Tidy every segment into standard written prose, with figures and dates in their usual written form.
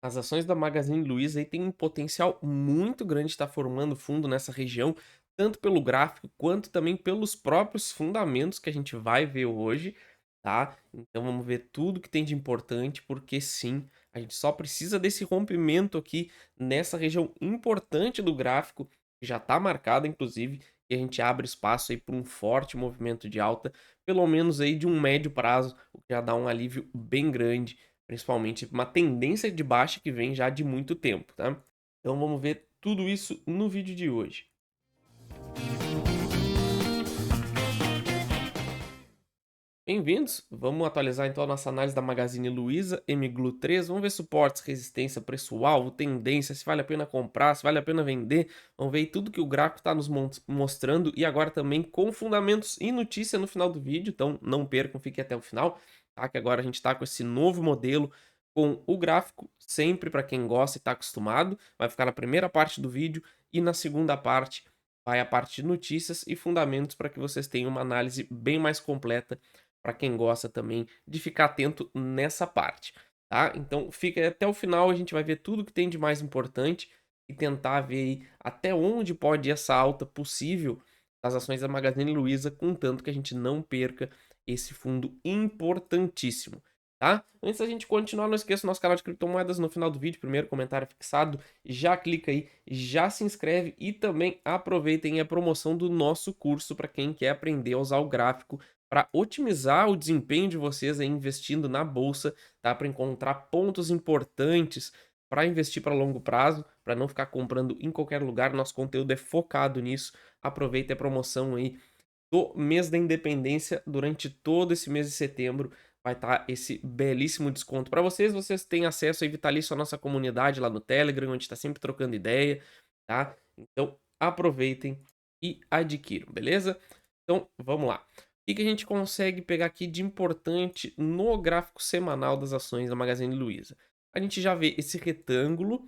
As ações da Magazine Luiza aí têm um potencial muito grande de estar formando fundo nessa região, tanto pelo gráfico quanto também pelos próprios fundamentos que a gente vai ver hoje, tá? Então vamos ver tudo que tem de importante, porque sim, a gente só precisa desse rompimento aqui nessa região importante do gráfico, que já está marcada inclusive, e a gente abre espaço aí para um forte movimento de alta, pelo menos aí de um médio prazo, o que já dá um alívio bem grande. Principalmente uma tendência de baixa que vem já de muito tempo, tá? Então vamos ver tudo isso no vídeo de hoje. Bem-vindos! Vamos atualizar então a nossa análise da Magazine Luiza MGLU 3. Vamos ver suportes, resistência, preço-alvo, tendência, se vale a pena comprar, se vale a pena vender. Vamos ver aí tudo que o gráfico está nos mostrando e agora também com fundamentos e notícia no final do vídeo. Então não percam, fiquem até o final, tá? Que agora a gente está com esse novo modelo com o gráfico, sempre para quem gosta e está acostumado. Vai ficar na primeira parte do vídeo e na segunda parte vai a parte de notícias e fundamentos para que vocês tenham uma análise bem mais completa para quem gosta também de ficar atento nessa parte, tá? Então fica até o final, a gente vai ver tudo que tem de mais importante e tentar ver aí até onde pode ir essa alta possível das ações da Magazine Luiza, contanto que a gente não perca esse fundo importantíssimo, tá? Antes da gente continuar, não esqueça o nosso canal de criptomoedas no final do vídeo, primeiro comentário fixado, já clica aí, já se inscreve e também aproveitem a promoção do nosso curso para quem quer aprender a usar o gráfico para otimizar o desempenho de vocês aí investindo na bolsa, tá? Para encontrar pontos importantes para investir para longo prazo, para não ficar comprando em qualquer lugar. Nosso conteúdo é focado nisso. Aproveita a promoção aí do mês da independência durante todo esse mês de setembro. Vai estar esse belíssimo desconto para vocês. Vocês têm acesso aí vitalício à nossa comunidade lá no Telegram, onde está sempre trocando ideia, tá? Então aproveitem e adquiram, beleza? Então vamos lá. O que a gente consegue pegar aqui de importante no gráfico semanal das ações da Magazine Luiza? A gente já vê esse retângulo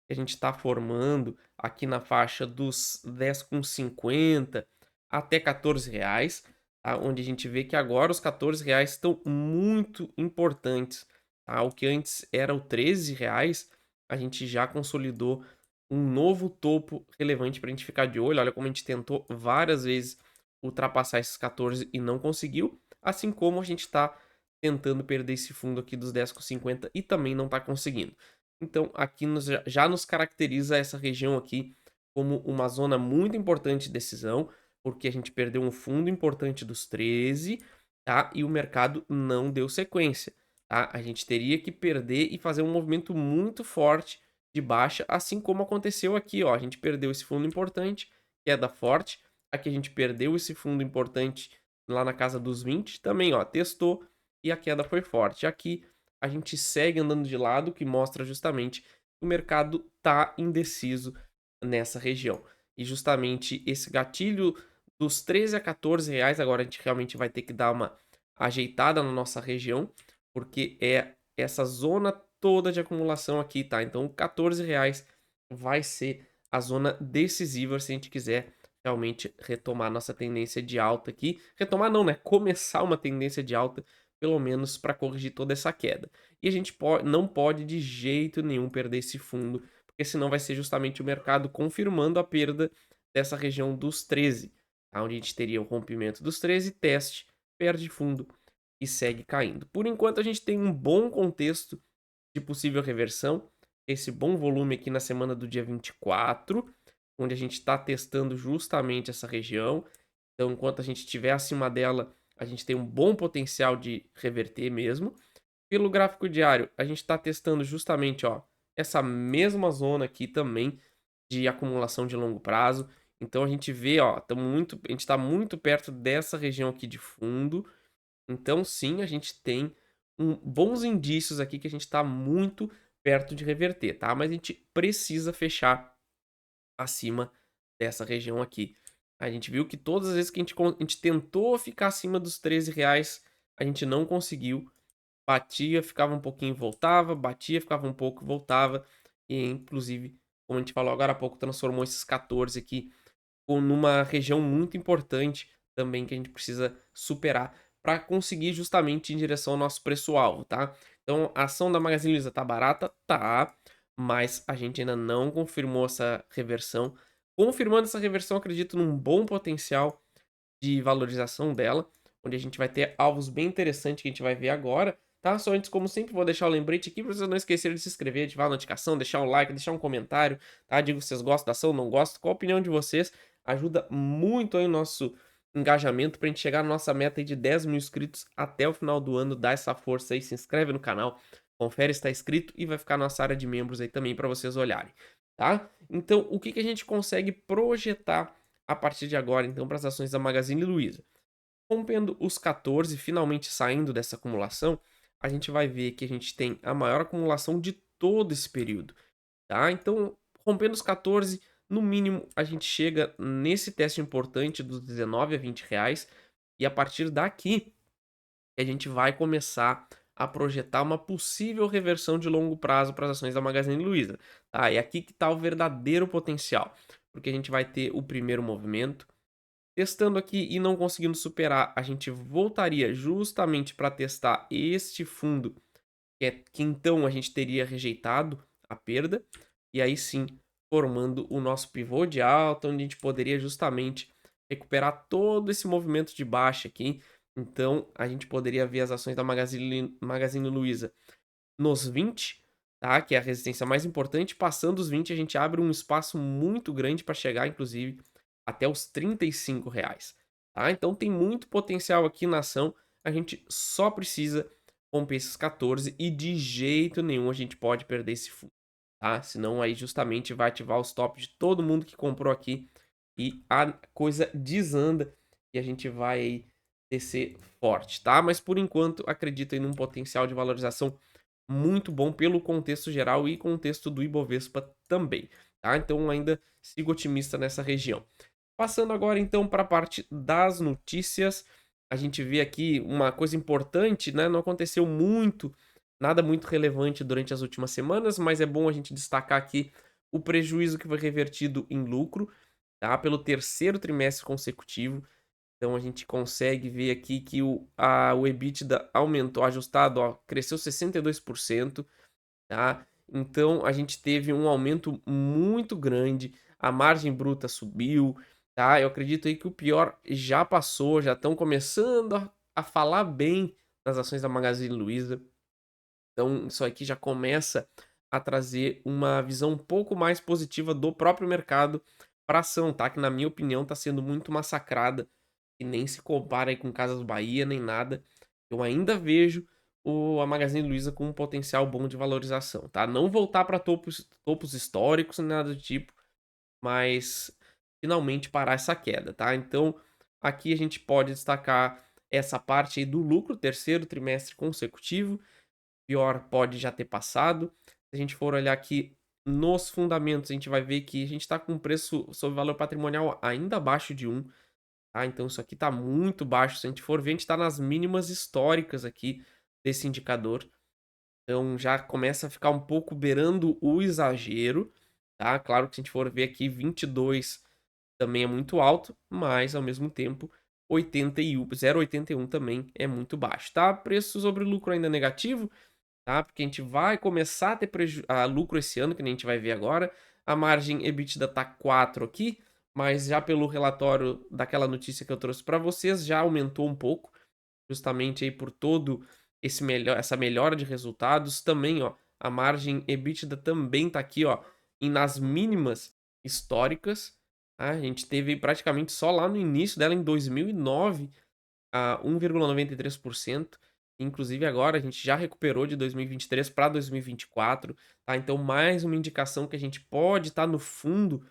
que a gente está formando aqui na faixa dos 10,50 até R$ 14, tá? Onde a gente vê que agora os R$ 14 estão muito importantes, tá? O que antes era o R$ 13, a gente já consolidou um novo topo relevante para a gente ficar de olho. Olha como a gente tentou várias vezes ultrapassar esses 14 e não conseguiu, assim como a gente está tentando perder esse fundo aqui dos 10,50 e também não está conseguindo. Então aqui já nos caracteriza essa região aqui como uma zona muito importante de decisão, porque a gente perdeu um fundo importante dos 13, tá? E o mercado não deu sequência, tá? A gente teria que perder e fazer um movimento muito forte de baixa, assim como aconteceu aqui, ó. A gente perdeu esse fundo importante, queda forte. Aqui a gente perdeu esse fundo importante lá na casa dos 20, também, ó, testou e a queda foi forte. Aqui a gente segue andando de lado, que mostra justamente que o mercado tá indeciso nessa região. E justamente esse gatilho dos 13 a R$ 14, agora a gente realmente vai ter que dar uma ajeitada na nossa região, porque é essa zona toda de acumulação aqui, tá? Então R$ 14 vai ser a zona decisiva se a gente quiser realmente retomar nossa tendência de alta aqui. Retomar não, né? Começar uma tendência de alta, pelo menos para corrigir toda essa queda. E a gente não pode de jeito nenhum perder esse fundo, porque senão vai ser justamente o mercado confirmando a perda dessa região dos 13, tá? Onde a gente teria o rompimento dos 13, teste, perde fundo e segue caindo. Por enquanto a gente tem um bom contexto de possível reversão, esse bom volume aqui na semana do dia 24, onde a gente está testando justamente essa região. Então, enquanto a gente estiver acima dela, a gente tem um bom potencial de reverter mesmo. Pelo gráfico diário, a gente está testando justamente, ó, essa mesma zona aqui também de acumulação de longo prazo. Então a gente vê, ó, a gente está muito perto dessa região aqui de fundo. Então sim, a gente tem bons indícios aqui que a gente está muito perto de reverter, tá? Mas a gente precisa fechar acima dessa região aqui. A gente viu que todas as vezes que a gente tentou ficar acima dos R$ 13, a gente não conseguiu. Batia, ficava um pouquinho, voltava, batia, ficava um pouco, voltava. E inclusive, como a gente falou agora há pouco, transformou esses 14 aqui numa região muito importante também que a gente precisa superar para conseguir justamente ir em direção ao nosso preço-alvo, tá? Então, a ação da Magazine Luiza tá barata? Tá, mas a gente ainda não confirmou essa reversão. Confirmando essa reversão, acredito num bom potencial de valorização dela, onde a gente vai ter alvos bem interessantes que a gente vai ver agora, tá? Só antes, como sempre, vou deixar o lembrete aqui para vocês não esquecerem de se inscrever, ativar a notificação, deixar um like, deixar um comentário, tá? Diga se vocês gostam da ação, não gostam, qual a opinião de vocês. Ajuda muito aí o nosso engajamento para a gente chegar na nossa meta aí de 10 mil inscritos até o final do ano. Dá essa força aí, se inscreve no canal, confere se está inscrito e vai ficar nossa área de membros aí também para vocês olharem, tá? Então, o que que a gente consegue projetar a partir de agora, então, para as ações da Magazine Luiza? Rompendo os 14, finalmente saindo dessa acumulação, a gente vai ver que a gente tem a maior acumulação de todo esse período, tá? Então, rompendo os 14, no mínimo, a gente chega nesse teste importante dos 19 a 20 reais, e a partir daqui, a gente vai começar a projetar uma possível reversão de longo prazo para as ações da Magazine Luiza, tá? É aqui que está o verdadeiro potencial, porque a gente vai ter o primeiro movimento. Testando aqui e não conseguindo superar, a gente voltaria justamente para testar este fundo, que então a gente teria rejeitado a perda, e aí sim formando o nosso pivô de alta, onde a gente poderia justamente recuperar todo esse movimento de baixa aqui. Então a gente poderia ver as ações da Magazine Luiza nos 20, tá? Que é a resistência mais importante. Passando os 20, a gente abre um espaço muito grande para chegar, inclusive, até os R$ 35, tá? Então tem muito potencial aqui na ação. A gente só precisa romper esses 14 e de jeito nenhum a gente pode perder esse fundo, tá? Senão aí justamente vai ativar os stops de todo mundo que comprou aqui e a coisa desanda e a gente vai aí descer forte, tá? Mas por enquanto acredito em um potencial de valorização muito bom pelo contexto geral e contexto do Ibovespa também, tá? Então ainda sigo otimista nessa região. Passando agora então para a parte das notícias, a gente vê aqui uma coisa importante, né? Não aconteceu nada muito relevante durante as últimas semanas, mas é bom a gente destacar aqui o prejuízo que foi revertido em lucro, tá? Pelo terceiro trimestre consecutivo. Então a gente consegue ver aqui que o EBITDA aumentou, ajustado, ó, cresceu 62%, tá? Então a gente teve um aumento muito grande, a margem bruta subiu, tá? Eu acredito aí que o pior já passou, já estão começando a falar bem das ações da Magazine Luiza. Então isso aqui já começa a trazer uma visão um pouco mais positiva do próprio mercado para ação, tá? Que na minha opinião está sendo muito massacrada e nem se compara aí com Casas Bahia nem nada. Eu ainda vejo a Magazine Luiza com um potencial bom de valorização, tá? Não voltar para topos históricos, nada do tipo, mas finalmente parar essa queda, tá? Então, aqui a gente pode destacar essa parte aí do lucro, terceiro trimestre consecutivo, pior pode já ter passado. Se a gente for olhar aqui nos fundamentos, a gente vai ver que a gente está com um preço sobre valor patrimonial ainda abaixo de 1, tá? Então isso aqui está muito baixo. Se a gente for ver, a gente está nas mínimas históricas aqui desse indicador. Então já começa a ficar um pouco beirando o exagero, tá? Claro que se a gente for ver aqui, 22 também é muito alto, mas ao mesmo tempo 81, 0,81 também é muito baixo, tá? Preço sobre lucro ainda negativo, tá? Porque a gente vai começar a ter lucro esse ano, que nem a gente vai ver agora. A margem EBITDA tá 4 aqui, mas já pelo relatório daquela notícia que eu trouxe para vocês, já aumentou um pouco, justamente aí por todo essa melhora de resultados. Também, ó, a margem EBITDA também tá aqui, ó, nas mínimas históricas, tá? A gente teve praticamente só lá no início dela, em 2009, a 1,93%. Inclusive agora a gente já recuperou de 2023 para 2024, tá? Então mais uma indicação que a gente pode estar no fundo,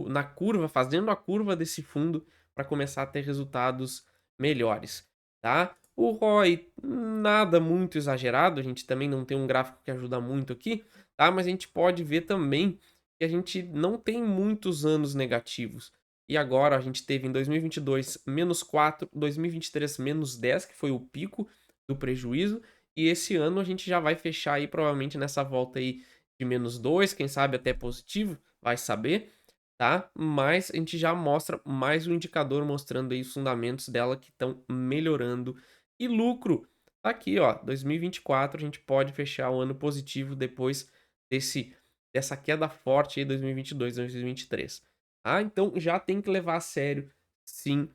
na curva, fazendo a curva desse fundo para começar a ter resultados melhores, tá? O ROI, nada muito exagerado, a gente também não tem um gráfico que ajuda muito aqui, tá? Mas a gente pode ver também que a gente não tem muitos anos negativos. E agora a gente teve em 2022 -4, 2023 -10, que foi o pico do prejuízo, e esse ano a gente já vai fechar aí provavelmente nessa volta aí de -2, quem sabe até positivo, vai saber, tá? Mas a gente já mostra mais um indicador mostrando aí os fundamentos dela que estão melhorando E lucro, tá aqui ó, 2024 a gente pode fechar o ano positivo depois desse dessa queda forte aí 2022, 2023, tá. Então já tem que levar a sério, sim,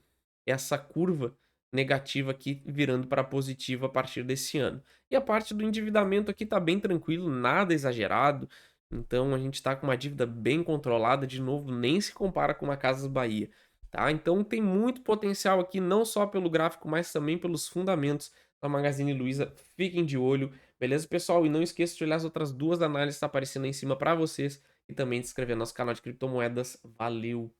essa curva negativa aqui virando para positiva a partir desse ano. E a parte do endividamento aqui tá bem tranquilo, nada exagerado, então a gente tá com uma dívida bem controlada, de novo, nem se compara com uma Casas Bahia, tá. Então tem muito potencial aqui, não só pelo gráfico, mas também pelos fundamentos da Magazine Luiza. Fiquem de olho, beleza, pessoal? E não esqueça de olhar as outras duas análises que tá aparecendo aí em cima para vocês e também de se inscrever no nosso canal de criptomoedas. Valeu!